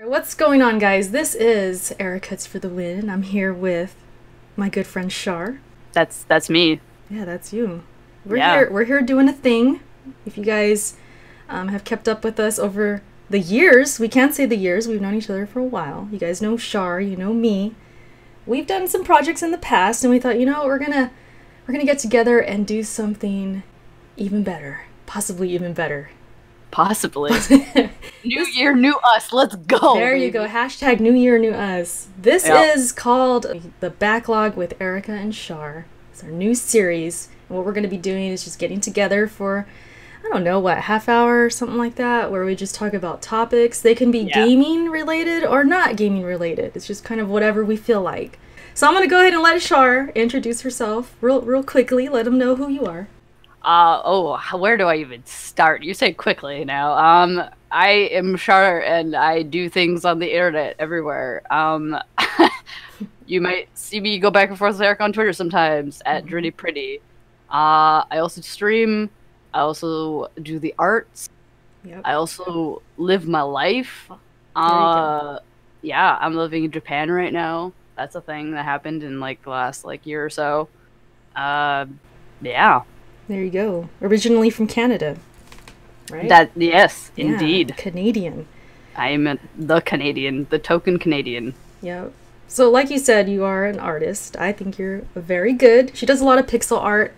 What's going on, guys? This is Erica's for the win. I'm here with my good friend Char. That's me. Yeah, that's you. We're Yeah. here. We're here doing a thing. If you guys have kept up with us over the years, we can't say the years. We've known each other for a while. You guys know Char. You know me. We've done some projects in the past, and we thought, we're gonna get together and do something even better, possibly even better. Possibly. New year, new us. Let's go. There you go. Hashtag New Year, New Us. This is called The Backlog with Erica and Char. It's our new series. And what we're going to be doing is just getting together for, I don't know, what, half hour or something like that, where we just talk about topics. They can be gaming related or not gaming related. It's just kind of whatever we feel like. So I'm going to go ahead and let Char introduce herself real quickly. Let them know who you are. Where do I even start? You say quickly now. I am Char and I do things on the internet everywhere. You might see me go back and forth with Erica on Twitter sometimes at Dritty Pretty. I also stream. I also do the arts. Yep. I also live my life. Yeah, I'm living in Japan right now. That's a thing that happened in the last year or so. Yeah. There you go. Originally from Canada, right? Yes, yeah, indeed. Canadian. I am the Canadian, the token Canadian. Yeah. So like you said, you are an artist. I think you're very good. She does a lot of pixel art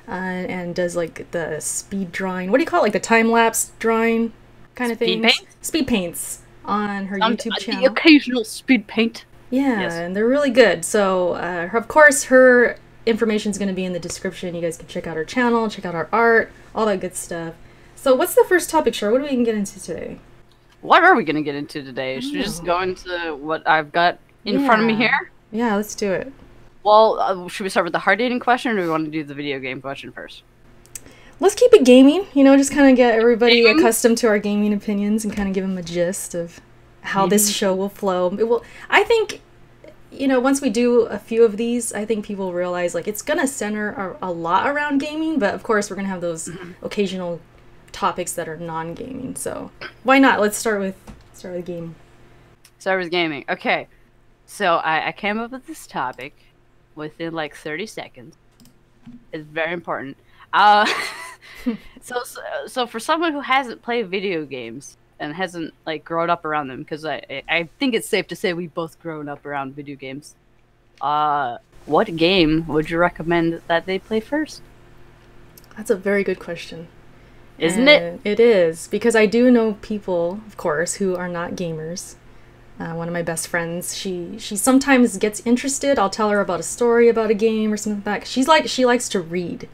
and does the speed drawing. What do you call it? The time-lapse drawing kind of thing? Speed paints on her YouTube channel. The occasional speed paint. Yeah, yes. And they're really good. So, of course, her information is going to be in the description. You guys can check out her channel, check out our art, all that good stuff. So what's the first topic, Char? What are we going to get into today? What are we going to get into today? Should we just go into what I've got in front of me here? Yeah, let's do it. Well, should we start with the hard dating question, or do we want to do the video game question first? Let's keep it gaming, just kind of get everybody accustomed to our gaming opinions and kind of give them a gist of how this show will flow. I think, once we do a few of these, I think people realize it's gonna center a lot around gaming, but of course we're gonna have those occasional topics that are non-gaming. So why not? Let's start with gaming. Start with gaming. Okay, so I came up with this topic within 30 seconds. It's very important. So for someone who hasn't played video games and hasn't grown up around them, because I think it's safe to say we've both grown up around video games. What game would you recommend that they play first? That's a very good question. Isn't it? It is, because I do know people, of course, who are not gamers. One of my best friends, she sometimes gets interested. I'll tell her about a story about a game or something like that. She likes to read.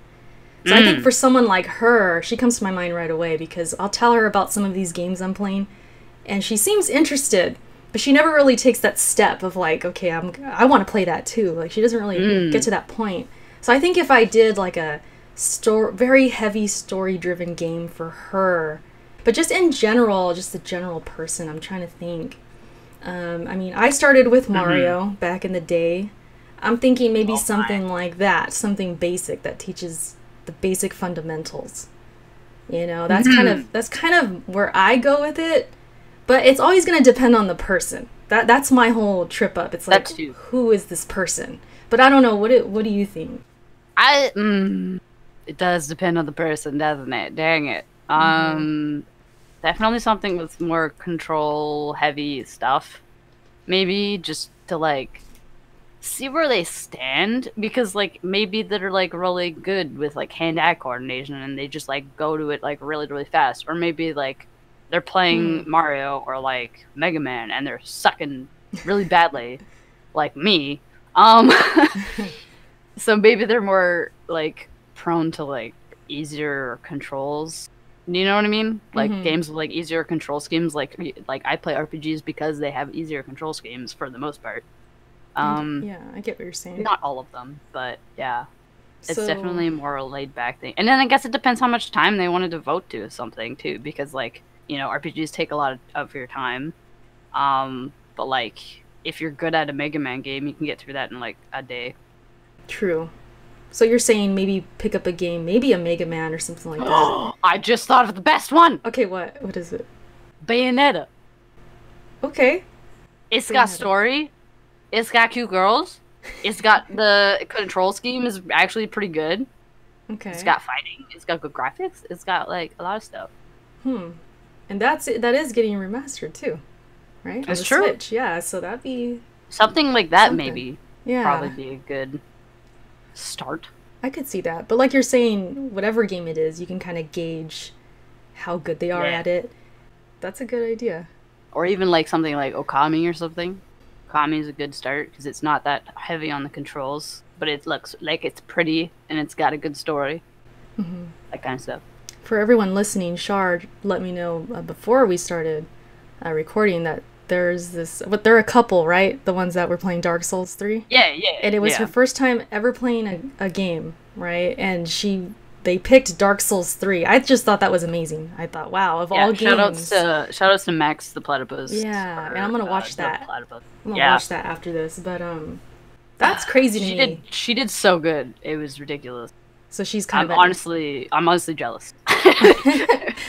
So I think for someone like her, she comes to my mind right away, because I'll tell her about some of these games I'm playing, and she seems interested, but she never really takes that step of okay, I want to play that too. She doesn't really get to that point. So I think if I did a very heavy story-driven game for her, but just in general, just the general person, I'm trying to think. I started with Mario back in the day. I'm thinking maybe something like that, something basic that teaches the basic fundamentals. That's kind of where I go with it, but it's always going to depend on the person. That's my whole trip up. It's who is this person? But I don't know. What do you think? It does depend on the person, doesn't it? Dang it. Definitely something with more control heavy stuff. Maybe just to see where they stand, because maybe they're really good with hand-eye coordination and they just go to it really really fast, or maybe they're playing Mario or Mega Man and they're sucking really badly like me. So maybe they're more prone to easier controls. You know what I mean? Games with easier control schemes. I play RPGs because they have easier control schemes for the most part. Yeah, I get what you're saying. Not all of them, but yeah. It's definitely a more laid back thing. And then I guess it depends how much time they want to devote to something too, because RPGs take a lot of your time. But if you're good at a Mega Man game, you can get through that in a day. True. So you're saying maybe pick up a game, maybe a Mega Man or something like that. I just thought of the best one! Okay, what? What is it? Bayonetta. Oh Okay. It's got story. It's got cute girls. It's got the control scheme is actually pretty good. Okay. It's got fighting. It's got good graphics. It's got like a lot of stuff. And that is getting remastered too, right? That's on the true. Switch. Yeah, so that'd be something like that. Maybe. Yeah. Probably be a good start. I could see that, but like you're saying, whatever game it is, you can kind of gauge how good they are at it. That's a good idea. Or even like something like Okami or something. Okami is a good start because it's not that heavy on the controls, but it looks like it's pretty and it's got a good story. That kind of stuff. For everyone listening, Char let me know before we started recording that there's this, but they're a couple, right? The ones that were playing Dark Souls 3? Yeah. And it was her first time ever playing a game, right? And they picked Dark Souls 3. I just thought that was amazing. I thought, wow, of all games. Shout outs to Max the Platypus. Yeah, and I'm going to watch that. I'm going to watch that after this, but that's crazy to me. She did so good. It was ridiculous. So she's kind of I'm honestly jealous.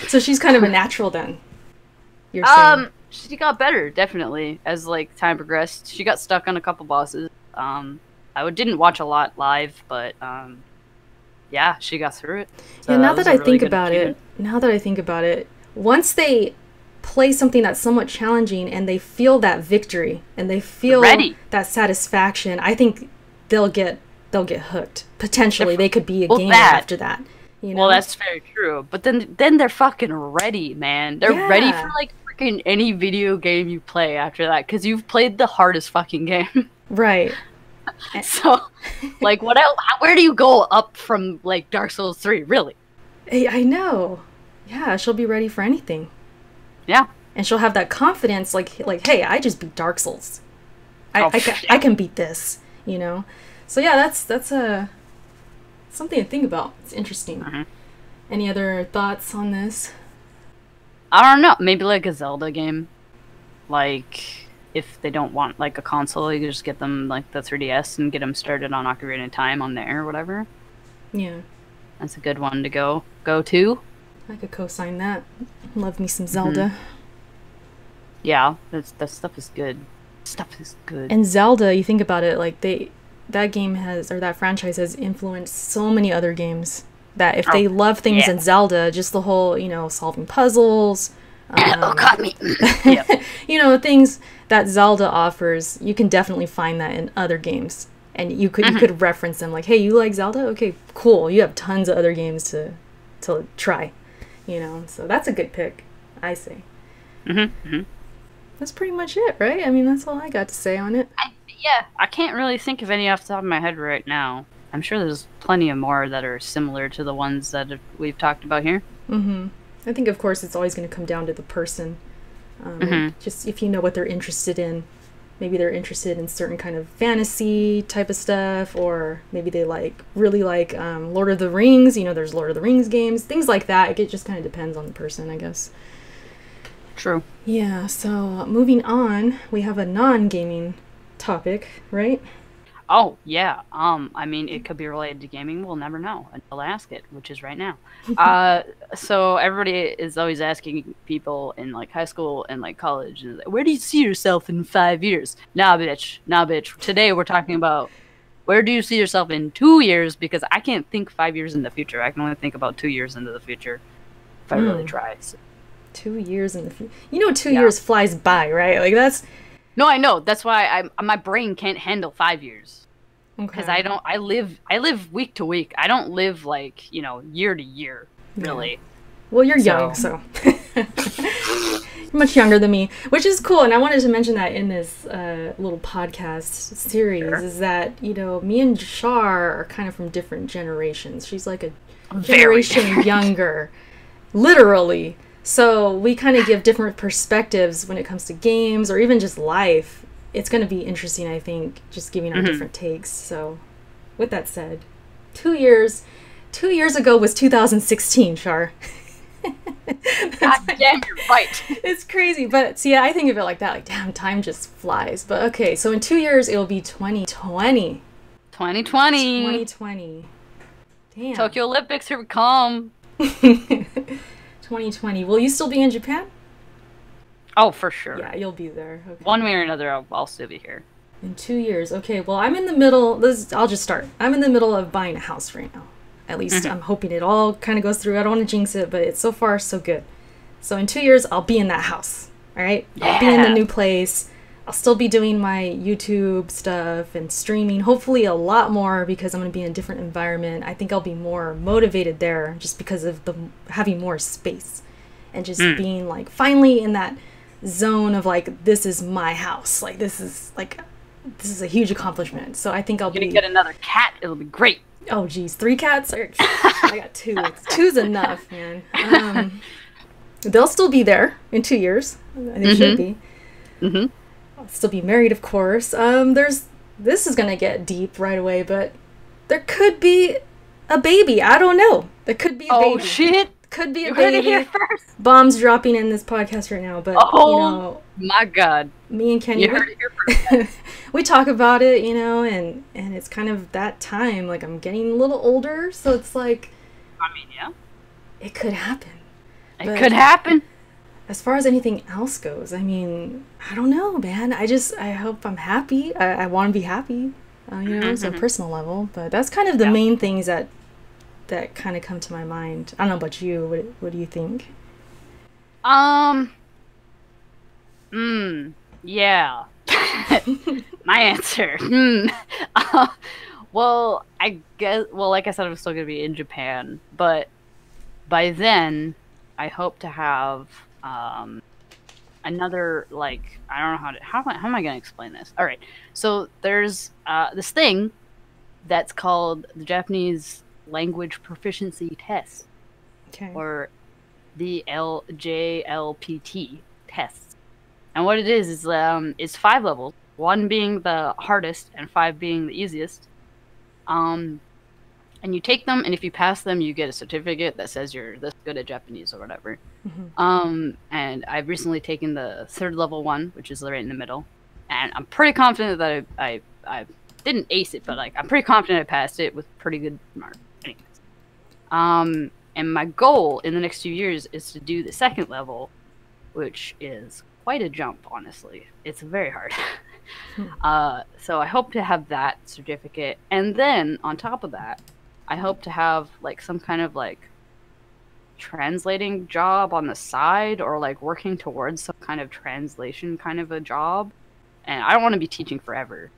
So she's kind of a natural then. You're saying. She got better definitely as like time progressed. She got stuck on a couple bosses. I didn't watch a lot live, but yeah, she got through it. So yeah, now that I think about it, once they play something that's somewhat challenging and they feel that victory and they feel that satisfaction, I think they'll get hooked. Potentially, they could be a gamer after that. You know? Well, that's very true. But then they're fucking ready, man. They're ready for like freaking any video game you play after that because you've played the hardest fucking game. Right. So, like, what else? Where do you go up from like Dark Souls 3? Really? I know. Yeah, she'll be ready for anything. Yeah. And she'll have that confidence, like, hey, I just beat Dark Souls. I can beat this, you know. So yeah, that's something to think about. It's interesting. Any other thoughts on this? I don't know. Maybe like a Zelda game. Like, if they don't want like a console, you can just get them like the 3DS and get them started on Ocarina of Time on there or whatever. Yeah. That's a good one to go to. I could co-sign that. Love me some Zelda. Yeah, that stuff is good. Stuff is good. And Zelda, you think about it, like that franchise has influenced so many other games that if they love things in Zelda, just the whole, solving puzzles, got me. Things that Zelda offers, you can definitely find that in other games. And you could reference them like, hey, you like Zelda? Okay, cool. You have tons of other games to try, So that's a good pick, I say. That's pretty much it, right? I mean, that's all I got to say on it. I can't really think of any off the top of my head right now. I'm sure there's plenty of more that are similar to the ones that we've talked about here. I think, of course, it's always going to come down to the person. Just if you know what they're interested in. Maybe they're interested in certain kind of fantasy type of stuff, or maybe they really like Lord of the Rings. There's Lord of the Rings games, things like that. It just kind of depends on the person, I guess. True. Yeah, so moving on, we have a non-gaming topic, right? Oh, yeah. I mean, it could be related to gaming. We'll never know until I ask it, which is right now. So everybody is always asking people in like high school and like college, where do you see yourself in 5 years? Nah, bitch. Today we're talking about where do you see yourself in 2 years? Because I can't think 5 years in the future. I can only think about 2 years into the future if I really try. So. 2 years in the future. 2 years flies by, right? Like that's. No, I know. That's why my brain can't handle 5 years. Because I live week to week. I don't live like, year to year, really. Well, you're young, so. You're much younger than me, which is cool. And I wanted to mention that in this little podcast series is that, me and Char are kind of from different generations. She's like a generation younger, literally. So we kind of give different perspectives when it comes to games or even just life. It's going to be interesting, I think, just giving our different takes. So with that said, 2 years ago was 2016, Char. God damn, you're right. It's crazy. But see, I think of it like that. Like, damn, time just flies. But okay, so in 2 years, it'll be 2020. 2020. Damn. Tokyo Olympics, here we come. 2020. Will you still be in Japan? Oh, for sure. Yeah, you'll be there. Okay. One way or another, I'll still be here. In 2 years. Okay, well, I'm in the middle. I'll just start. I'm in the middle of buying a house right now. At least I'm hoping it all kind of goes through. I don't want to jinx it, but it's so far so good. So in 2 years, I'll be in that house. All right? Yeah. I'll be in the new place. I'll still be doing my YouTube stuff and streaming, hopefully a lot more because I'm going to be in a different environment. I think I'll be more motivated there just because of having more space and just being like finally in that zone of like, this is my house. Like this is a huge accomplishment. So I think I'll gonna get another cat. It'll be great. Oh geez, 3 cats? I got 2. Two's enough, man. They'll still be there in 2 years. They should be. I'll still be married, of course. This is gonna get deep right away, but there could be a baby. I don't know. There could be a baby. Oh shit! Could be a You baby. heard it here first. Bombs dropping in this podcast right now, but my god, me and Kenny, you heard it here first. we talk about it, and it's kind of that time. Like I'm getting a little older, so it's like, I mean, yeah, it could happen. It could happen. As far as anything else goes, I mean, I don't know, man. I hope I'm happy. I want to be happy, it's a personal level. But that's kind of the main things that kind of come to my mind. I don't know about you. What do you think? Yeah. My answer. Well, I guess, like I said, I'm still going to be in Japan, but by then, I hope to have, another, like, I don't know how am I going to explain this? All right. So there's, this thing that's called the Japanese Language Proficiency Test. Okay. Or the JLPT tests. And what it is it's 5 levels, 1 being the hardest and 5 being the easiest. And you take them, and if you pass them, you get a certificate that says you're this good at Japanese or whatever. And I've recently taken the 3rd level one, which is right in the middle. And I'm pretty confident that I didn't ace it, but like I'm pretty confident I passed it with pretty good marks. Anyways. And my goal in the next 2 years is to do the 2nd level, which is quite a jump, honestly. It's very hard. So I hope to have that certificate. And then, on top of that, I hope to have, like, some kind of, like, translating job on the side or, like, working towards some kind of translation kind of a job. And I don't want to be teaching forever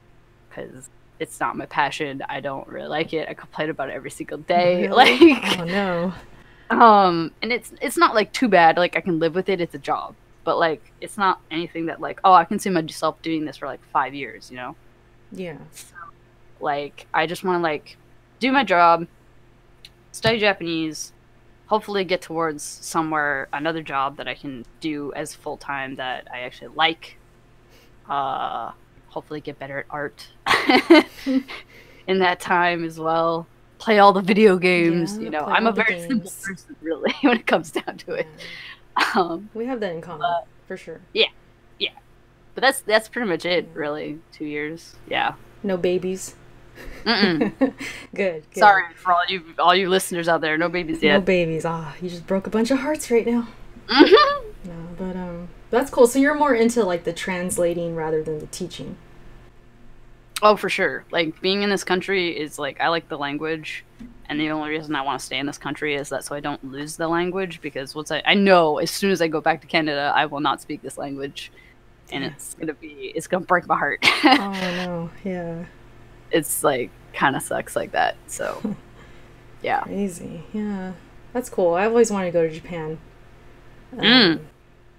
because it's not my passion. I don't really like it. I complain about it every single day. Really? Like, oh no. And it's not like too bad. Like I can live with it. It's a job, but like it's not anything that like, oh, I can see myself doing this for like 5 years. Yeah. So, like I just want to like do my job, study Japanese, hopefully get towards another job that I can do as full time that I actually like. Hopefully get better at art in that time as well. Play all the video games, I'm a very simple person really when it comes down to it. We have that in common, for sure. Yeah. But that's pretty much it, really. 2 years. Yeah. No babies. Good. Sorry for all you listeners out there. No babies yet. No babies. You just broke a bunch of hearts right now. No, but that's cool. So you're more into like the translating rather than the teaching. Oh, for sure. Like being in this country is like I like the language, and the only reason I want to stay in this country is that so I don't lose the language, because I know as soon as I go back to Canada, I will not speak this language, and it's gonna break my heart. Oh no, yeah. It's like kind of sucks like that. So, yeah. Crazy, yeah. That's cool. I've always wanted to go to Japan.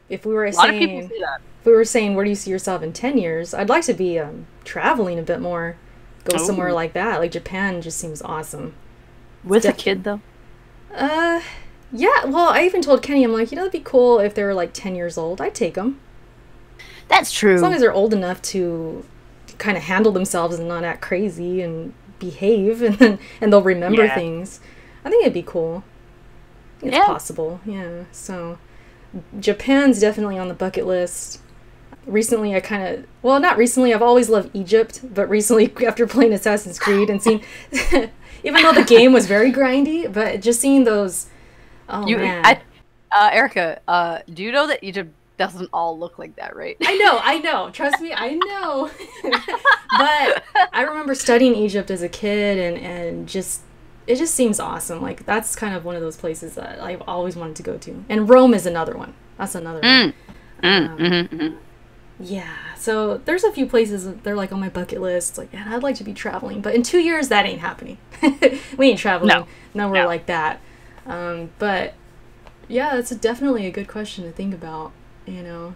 If we were saying, a lot of people say that. If we were saying, where do you see yourself in 10 years? I'd like to be traveling a bit more. Go somewhere like that. Like Japan just seems awesome. With a kid, though? Yeah. Well, I even told Kenny, I'm like, it'd be cool if they were like 10 years old. I'd take them. That's true. As long as they're old enough to kind of handle themselves and not act crazy and behave, and they'll remember things. I think it'd be cool. It's possible. Yeah. So Japan's definitely on the bucket list. Recently, not recently, I've always loved Egypt, but recently, after playing Assassin's Creed and seeing, even though the game was very grindy, but just seeing those, man. Erica, do you know that Egypt doesn't all look like that, right? I know. Trust me, I know. But I remember studying Egypt as a kid, and just it just seems awesome. Like that's kind of one of those places that I've always wanted to go to. And Rome is another one. That's another one. Yeah. So there's a few places that they're like on my bucket list. It's like, man, I'd like to be traveling, but in 2 years that ain't happening. We ain't traveling nowhere like that. But yeah, that's definitely a good question to think about. You know,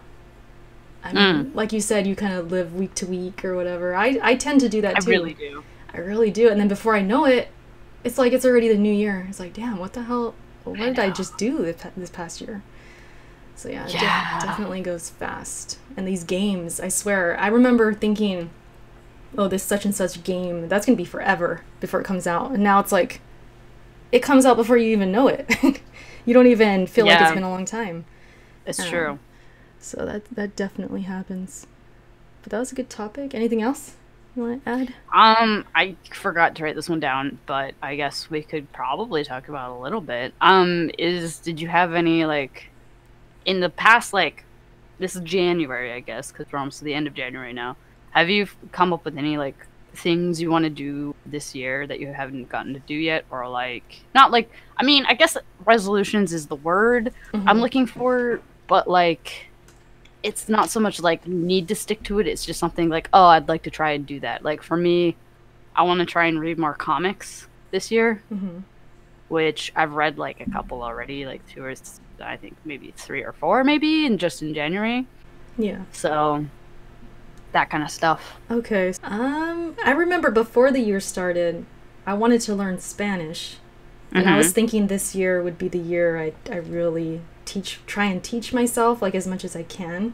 I mean, like you said, you kind of live week to week or whatever. I tend to do that too. I really do. I really do. And then before I know it, it's like it's already the new year. It's like, damn, what the hell? What did I just do this past year? So yeah, it definitely goes fast. And these games, I swear, I remember thinking, oh, this such and such game, that's going to be forever before it comes out. And now it's like, it comes out before you even know it. You don't even feel like it's been a long time. It's true. So that definitely happens. But that was a good topic. Anything else you want to add? I forgot to write this one down, but I guess we could probably talk about it a little bit. Did you have any, like, in the past, like, this is January, I guess, because we're almost to the end of January now. Have you come up with any, like, things you want to do this year that you haven't gotten to do yet? Or, like, not like, I mean, I guess resolutions is the word I'm looking for, but, like, it's not so much, like, need to stick to it. It's just something like, oh, I'd like to try and do that. Like, for me, I want to try and read more comics this year, which I've read, like, a couple already, like 2 or I think maybe 3 or 4 maybe, and just in January. Yeah. So that kind of stuff. Okay. I remember before the year started, I wanted to learn Spanish. And I was thinking this year would be the year I really try and teach myself, like, as much as I can.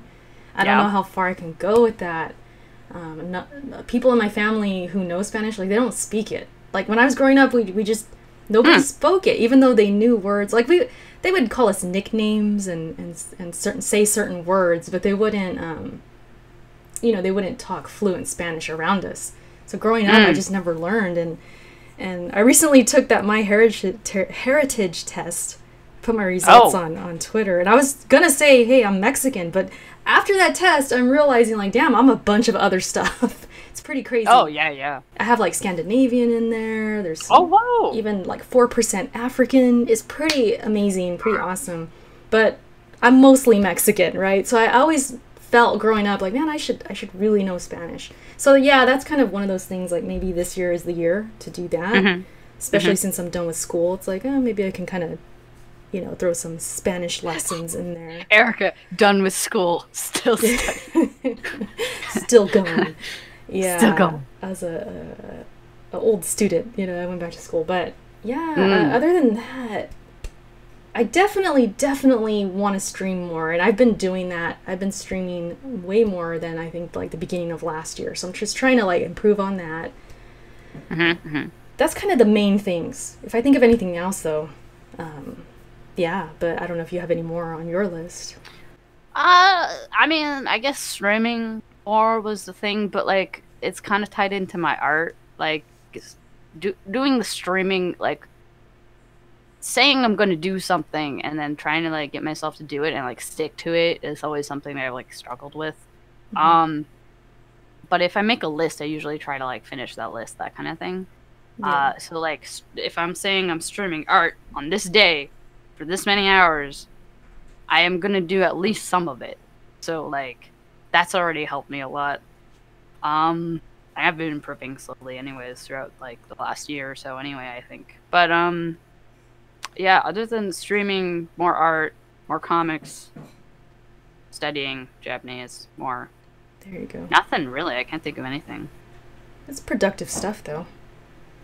I don't know how far I can go with that. People in my family who know Spanish, like, they don't speak it. Like, when I was growing up, we just, nobody spoke it, even though they knew words. Like, they would call us nicknames and say certain words, but they wouldn't, they wouldn't talk fluent Spanish around us. So growing up, I just never learned. And I recently took that My Heritage test, put my results on Twitter, and I was gonna say, hey, I'm Mexican, but after that test, I'm realizing, like, damn, I'm a bunch of other stuff. It's pretty crazy. Oh, yeah. I have, like, Scandinavian in there. There's whoa! Even, like, 4% African. Is pretty amazing, pretty awesome. But I'm mostly Mexican, right? So I always felt growing up like, man, I should really know Spanish. So yeah, that's kind of one of those things, like, maybe this year is the year to do that. Especially since I'm done with school. It's like, oh, maybe I can kind of, throw some Spanish lessons in there. Erica, done with school, still studying. Still going. Yeah. Still going. As a old student, I went back to school. But yeah, other than that, I definitely want to stream more, and I've been doing that. I've been streaming way more than I think, like, the beginning of last year. So I'm just trying to, like, improve on that. That's kind of the main things. If I think of anything else, though, yeah, but I don't know if you have any more on your list. I mean, I guess streaming more was the thing, but, like, it's kind of tied into my art. Like, doing the streaming, like, saying I'm going to do something and then trying to, like, get myself to do it and, like, stick to it is always something that I've, like, struggled with. But if I make a list, I usually try to, like, finish that list, that kind of thing. Yeah. So, like, if I'm saying I'm streaming art on this day for this many hours, I am going to do at least some of it. So, like, that's already helped me a lot. I have been improving slowly anyways throughout, like, the last year or so anyway, I think. But, yeah, other than streaming, more art, more comics, studying Japanese, more. There you go. Nothing really. I can't think of anything. It's productive stuff, though.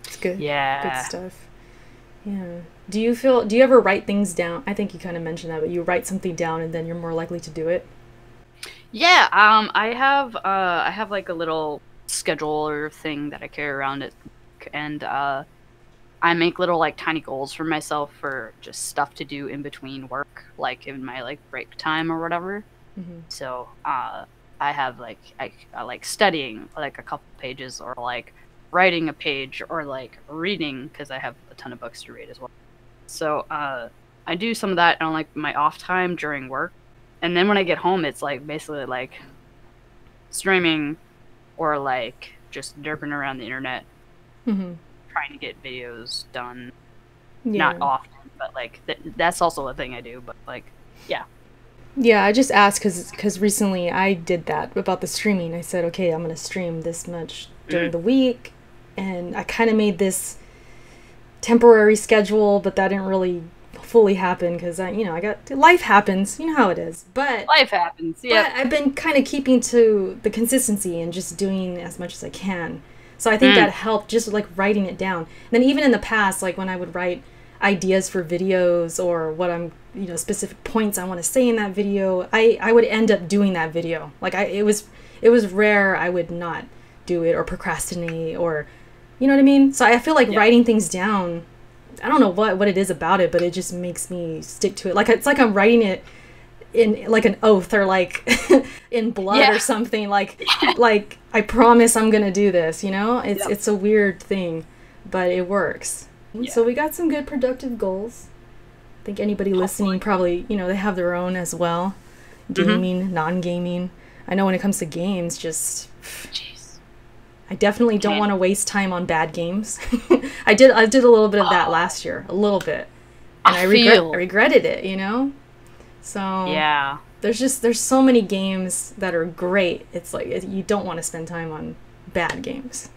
It's good. Yeah. Good stuff. Yeah. Do you ever write things down? I think you kind of mentioned that, but you write something down and then you're more likely to do it? Yeah, I have like a little scheduler thing that I carry around it, and I make little, like, tiny goals for myself for just stuff to do in between work, like in my, like, break time or whatever. So I have, like, I like studying, like, a couple pages, or, like, writing a page, or, like, reading, because I have a ton of books to read as well. So I do some of that on, like, my off time during work. And then when I get home, it's like basically like streaming or like just derping around the internet, trying to get videos done. Yeah. Not often, but like that's also a thing I do. But like, yeah. Yeah, I just asked because recently I did that about the streaming. I said, okay, I'm going to stream this much during the week. And I kind of made this temporary schedule, but that didn't really fully happen because I got life happens. You know how it is. But life happens. Yeah. But I've been kind of keeping to the consistency and just doing as much as I can. So I think that helped, just like writing it down. And then even in the past, like when I would write ideas for videos or what I'm specific points I want to say in that video, I would end up doing that video. Like it was rare I would not do it or procrastinate, or you know what I mean. So I feel like writing things down, I don't know what it is about it, but it just makes me stick to it. Like it's like I'm writing it in like an oath, or like in blood or something. Like I promise I'm gonna do this. It's a weird thing, but it works. So we got some good productive goals. I think anybody listening probably, they have their own as well. Gaming, non-gaming. I know when it comes to games, just... Jeez. I definitely don't want to waste time on bad games. I did a little bit of that last year. A little bit. And I regretted it, So... Yeah. There's so many games that are great. It's like, you don't want to spend time on bad games.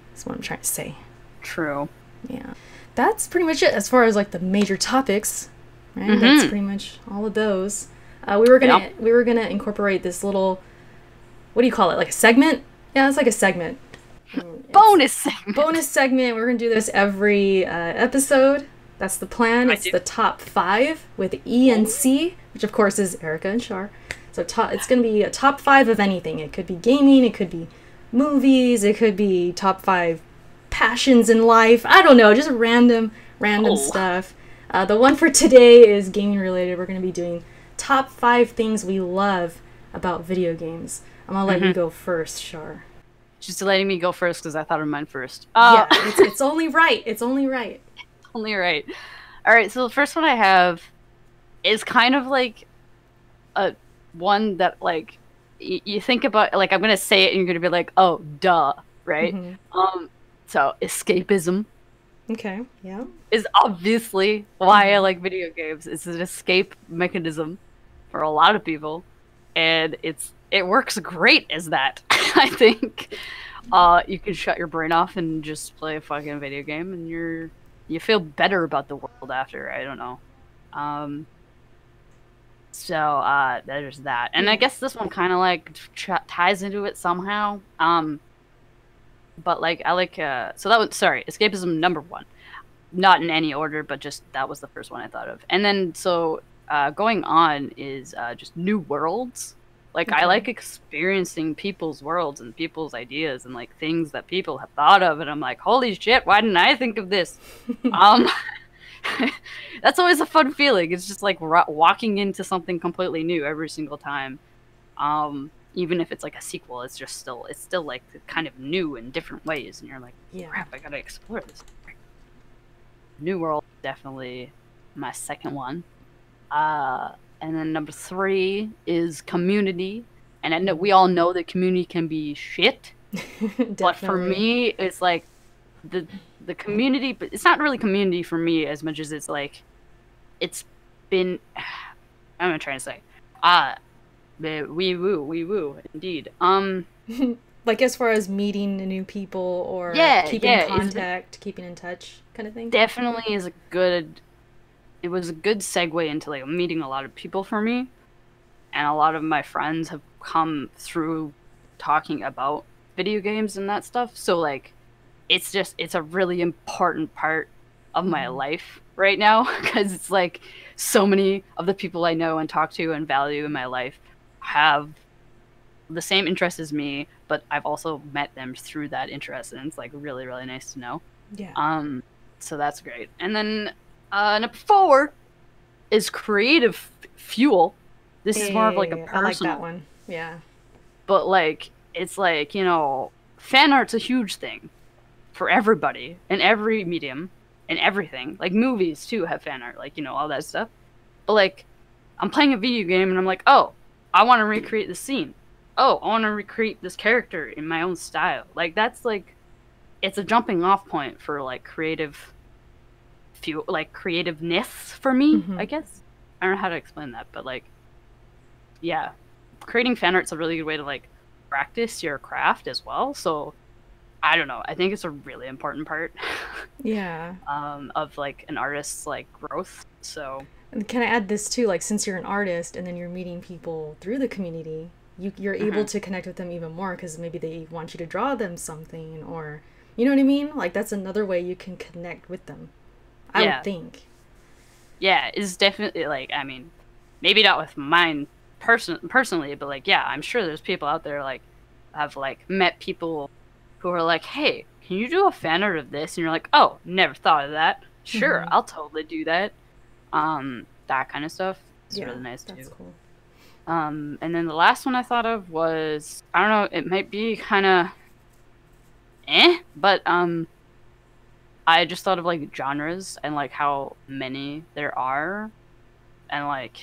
That's what I'm trying to say. True. Yeah. That's pretty much it as far as like the major topics, right? That's pretty much all of those. We were gonna incorporate this little, what do you call it? Like a segment? Yeah, it's like a segment. Bonus segment. Bonus segment. We're gonna do this every episode. That's the plan. It's the top 5 with E and C, which of course is Erica and Char. So it's gonna be a top 5 of anything. It could be gaming. It could be movies. It could be top 5 passions in life. I don't know, just random stuff. The one for today is gaming related. We're going to be doing top 5 things we love about video games. I'm going to let you go first, Char. Just letting me go first because I thought of mine first. Yeah, it's only right. It's only right. Only right. All right, so the first one I have is kind of like a one that like you think about, like I'm going to say it and you're going to be like, oh, duh, right? So, escapism. Okay, yeah. Is obviously why I like video games. It's an escape mechanism for a lot of people. And it works great as that, I think. You can shut your brain off and just play a fucking video game and you feel better about the world after. I don't know. So, there's that. And I guess this one kind of like ties into it somehow. But like I like so that was escapism number 1, not in any order, but just that was the first one I thought of. And then so going on is just new worlds. Like I like experiencing people's worlds and people's ideas and like things that people have thought of, and I'm like, holy shit, why didn't I think of this? That's always a fun feeling. It's just like walking into something completely new every single time. Even if it's like a sequel, it's still like kind of new in different ways, and you're like, crap, I gotta explore this. New World, definitely my second one. And then number 3 is community, and I know we all know that community can be shit, but for me, it's like the community, but it's not really community for me as much as it's like it's been. I'm gonna try to say, wee woo, indeed. Like as far as meeting new people or keeping in contact, keeping in touch, kind of thing. Definitely is it was a good segue into like meeting a lot of people for me, and a lot of my friends have come through talking about video games and that stuff. So like, it's a really important part of my life right now, because it's like so many of the people I know and talk to and value in my life have the same interest as me, but I've also met them through that interest, and it's like really, really nice to know. Yeah. So that's great. And then number 4 is creative fuel. This is more of like a personal. I like that one. Yeah. But like it's like, fan art's a huge thing for everybody in every medium and everything. Like movies too have fan art, like all that stuff. But like I'm playing a video game and I'm like, oh, I want to recreate the scene. Oh, I want to recreate this character in my own style. Like, that's like, it's a jumping off point for like creativeness for me, I guess. I don't know how to explain that, but like, yeah, creating fan art's a really good way to like practice your craft as well. So I don't know, I think it's a really important part Yeah. of like an artist's like growth. So And can I add this too? Like, since you're an artist and then you're meeting people through the community, you're able to connect with them even more because maybe they want you to draw them something, or you know what I mean? Like, that's another way you can connect with them, I would think. Yeah, it's definitely like, I mean, maybe not with mine personally, but like, yeah, I'm sure there's people out there like have like met people who are like, hey, can you do a fan art of this? And you're like, oh, never thought of that. Sure, I'll totally do that. That kind of stuff is really nice too. That's cool. And then the last one I thought of was, I don't know, it might be kind of but I just thought of like genres and like how many there are, and like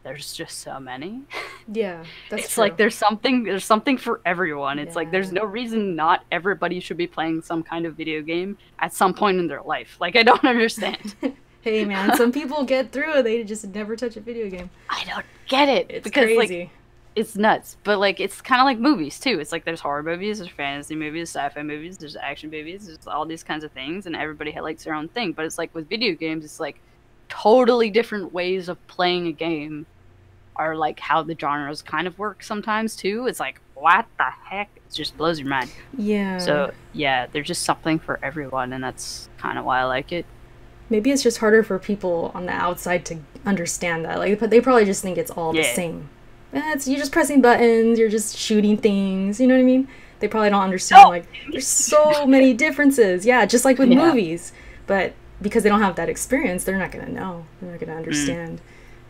there's just so many. Yeah, that's it's true. like there's something for everyone. It's like there's no reason not everybody should be playing some kind of video game at some point in their life. Like, I don't understand. Hey man, some people get through it, they just never touch a video game. I don't get it. It's because crazy. Like, it's nuts. But like, it's kind of like movies too. It's like there's horror movies, there's fantasy movies, sci-fi movies, there's action movies, there's all these kinds of things, and everybody likes their own thing. But it's like with video games, it's like totally different ways of playing a game are like how the genres kind of work sometimes too. It's like, what the heck? It just blows your mind. Yeah. So yeah, there's just something for everyone, and that's kind of why I like it. Maybe it's just harder for people on the outside to understand that. Like, but they probably just think it's all the same. You're just pressing buttons, you're just shooting things, you know what I mean? They probably don't understand, like, there's so many differences. Yeah, just like with movies. But because they don't have that experience, they're not going to know. They're not going to understand.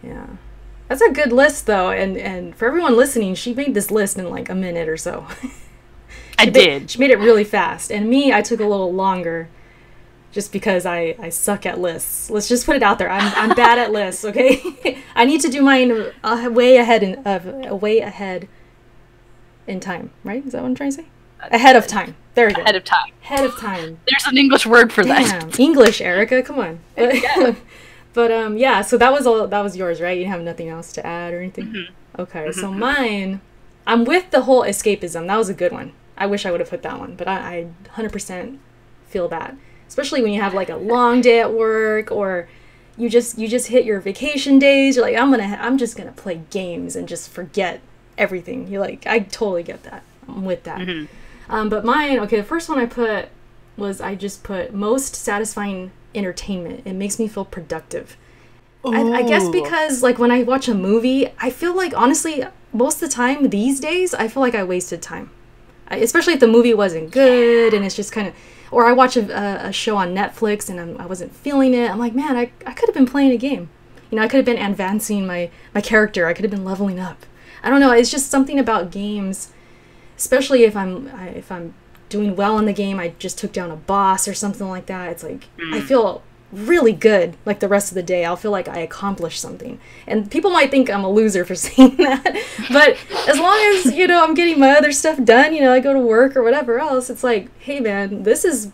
Yeah. That's a good list, though. And for everyone listening, she made this list in, like, a minute or so. She made it really fast. And me, I took a little longer. Just because I suck at lists. Let's just put it out there. I'm bad at lists, okay? I need to do mine way ahead in time, right? Is that what I'm trying to say? Ahead of time. There we go. Ahead of time. Ahead of time. There's an English word for that. Damn. English, Erica. Come on. But yeah, so that was yours, right? You have nothing else to add or anything? Okay, so mine, I'm with the whole escapism. That was a good one. I wish I would have put that one, but I 100% feel that. Especially when you have like a long day at work, or you just hit your vacation days. You're like, I'm just gonna play games and just forget everything. You're like, I totally get that. I'm with that. But mine, okay, the first one I put was, I just put most satisfying entertainment. It makes me feel productive. I guess because like when I watch a movie, I feel like, honestly, most of the time these days, I feel like I wasted time. Especially if the movie wasn't good and it's just kind of... Or I watch a show on Netflix and I wasn't feeling it. I'm like, man, I could have been playing a game. You know, I could have been advancing my character. I could have been leveling up. I don't know. It's just something about games, especially if I'm doing well in the game. I just took down a boss or something like that. It's like, I feel really good, like the rest of the day. I'll feel like I accomplished something. And people might think I'm a loser for saying that, but as long as, you know, I'm getting my other stuff done, you know, I go to work or whatever else, it's like, hey man, this is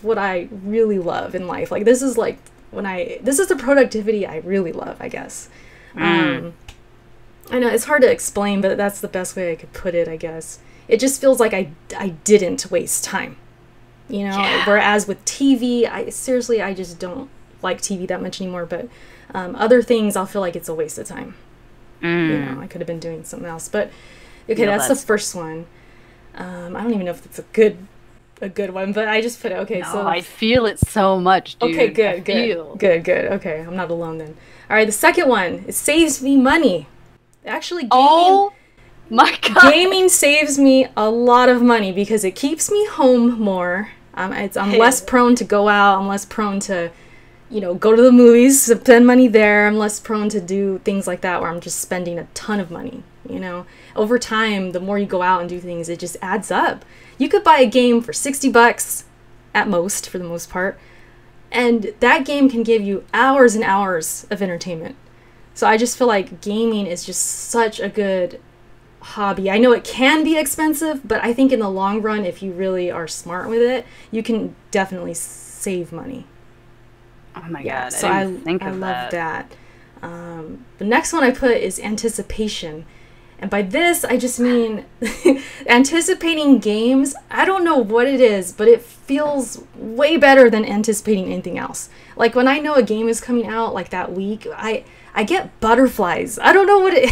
what I really love in life. Like, this is like this is the productivity I really love, I guess. I know it's hard to explain, but that's the best way I could put it, I guess. It just feels like I didn't waste time. You know, whereas with TV, I just don't like TV that much anymore. But other things, I'll feel like it's a waste of time. You know, I could have been doing something else. But okay, that's the first one. I don't even know if it's a good one, but I just put it. Okay, so I feel it so much, dude. Okay, good. Okay, I'm not alone then. All right, the second one, it saves me money. Actually, gaming, my God. Gaming saves me a lot of money because it keeps me home more. I'm less prone to go out. I'm less prone to, you know, go to the movies, spend money there. I'm less prone to do things like that where I'm just spending a ton of money, you know. Over time, the more you go out and do things, it just adds up. You could buy a game for $60 at most, for the most part, and that game can give you hours and hours of entertainment. So I just feel like gaming is just such a good hobby. I know it can be expensive, but I think in the long run, if you really are smart with it, you can definitely save money. Oh my Yeah, god, so I didn't think I of love that. that. The next one I put is anticipation. And by this, I just mean anticipating games. I don't know what it is, but it feels way better than anticipating anything else. Like when I know a game is coming out like that week, I get butterflies. I don't know what it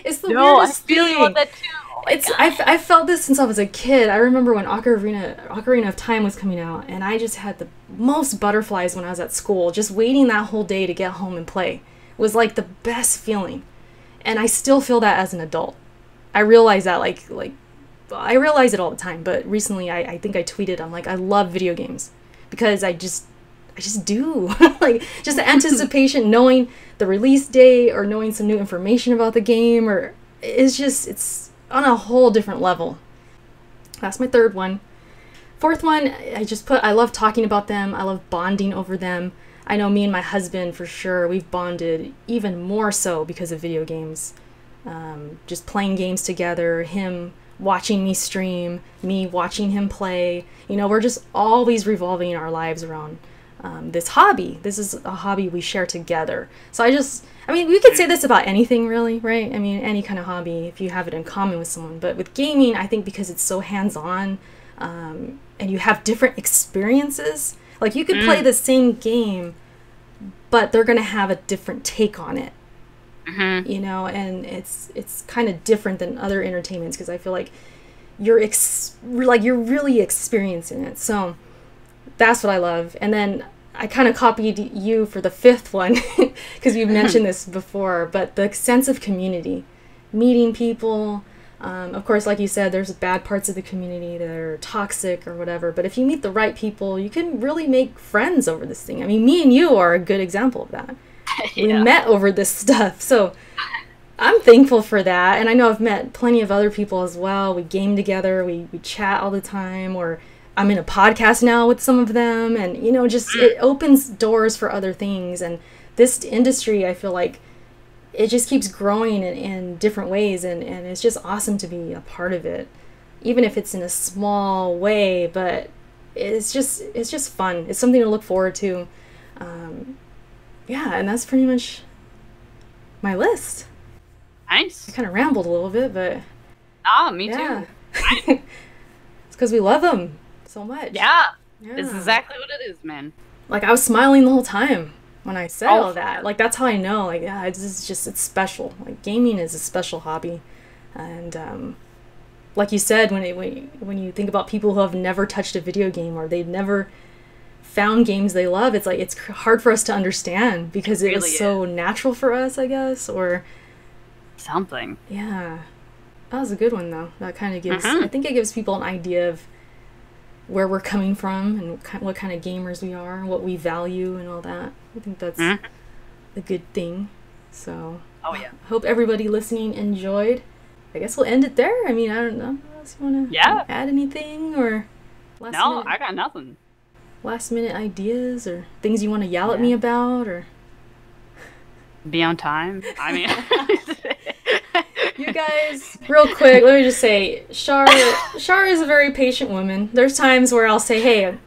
it's the No, I weirdest feel you on thing. that too. Oh my It's god. I've felt this since I was a kid. I remember when Ocarina of Time was coming out, and I just had the most butterflies when I was at school. Just waiting that whole day to get home and play was like the best feeling, and I still feel that as an adult. I realize that like I realize it all the time, but recently I think I tweeted, I'm like, I love video games because I just do. Like just the anticipation, knowing the release date or knowing some new information about the game, or it's on a whole different level. That's my third one. Fourth one, I love talking about them. I love bonding over them. I know me and my husband for sure, we've bonded even more so because of video games. Just playing games together, him watching me stream, me watching him play. You know, we're just always revolving our lives around this hobby. This is a hobby we share together. So I mean, we could say this about anything really, right? I mean, any kind of hobby if you have it in common with someone. But with gaming, I think because it's so hands-on and you have different experiences, like you could play the same game, but they're going to have a different take on it. You know, and it's kind of different than other entertainments because I feel like you're really experiencing it. So that's what I love. And then I kind of copied you for the fifth one because you've mentioned this before, but the sense of community, meeting people. Of course, like you said, there's bad parts of the community that are toxic or whatever, but if you meet the right people, you can really make friends over this thing. I mean, me and you are a good example of that. Yeah. We met over this stuff, so I'm thankful for that. And I know I've met plenty of other people as well. We game together, we chat all the time, or I'm in a podcast now with some of them, and you know, just it opens doors for other things. And this industry, I feel like it just keeps growing in different ways, and it's just awesome to be a part of it, even if it's in a small way. But it's just fun. It's something to look forward to. Yeah, and that's pretty much my list. Nice. I kind of rambled a little bit, but Me yeah. too. It's because we love them so much. Yeah. Yeah. It's exactly what it is, man. Like I was smiling the whole time when I said Oh, all that. Like that's how I know. Like yeah, it's special. Like gaming is a special hobby, and like you said, when you think about people who have never touched a video game or they've never found games they love, it's like it's hard for us to understand because it was so natural for us, I guess, or something. Yeah, that was a good one though. That kind of gives I think it gives people an idea of where we're coming from and what kind of gamers we are, what we value, and all that. I think that's a good thing. So Oh yeah. hope everybody listening enjoyed. I guess we'll end it there. I mean, I don't know. Unless you want to add anything or I got nothing. Last minute ideas or things you want to yell at me about, or be on time. I mean, you guys, real quick, let me just say, Char is a very patient woman. There's times where I'll say, hey,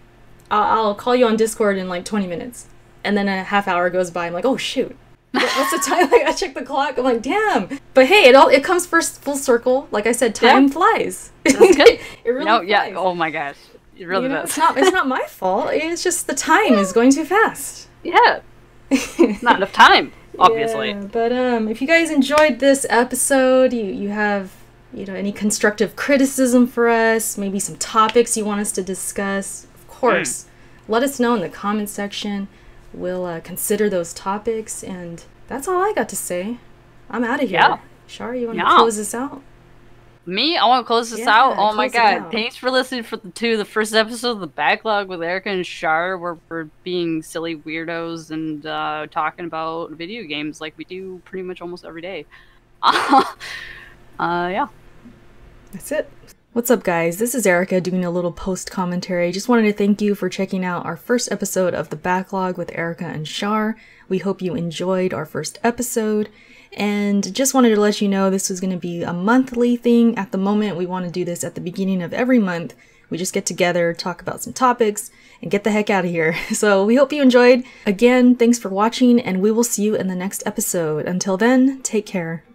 I'll call you on Discord in like 20 minutes, and then a half hour goes by. I'm like, oh shoot, what's the time? Like I check the clock. I'm like, damn. But hey, it comes first full circle. Like I said, time flies. That's good. It really flies. Yeah. Oh my gosh. It really does. It's not my fault. It's just the time is going too fast. Yeah. Not enough time, obviously. Yeah, but if you guys enjoyed this episode, you have any constructive criticism for us, maybe some topics you want us to discuss, of course, let us know in the comment section. We'll consider those topics, and that's all I got to say. I'm out of here. Yeah. Char, you want to close this out? Me? I want to close this out? Oh my god. Thanks for listening to the first episode of the Backlog with Erica and Char, where we're being silly weirdos and talking about video games like we do pretty much almost every day. Yeah. That's it. What's up, guys? This is Erica doing a little post commentary. Just wanted to thank you for checking out our first episode of the Backlog with Erica and Char. We hope you enjoyed our first episode. And just wanted to let you know this was going to be a monthly thing. At the moment, we want to do this at the beginning of every month. We just get together, talk about some topics, and get the heck out of here. So we hope you enjoyed. Again, thanks for watching, and we will see you in the next episode. Until then, take care.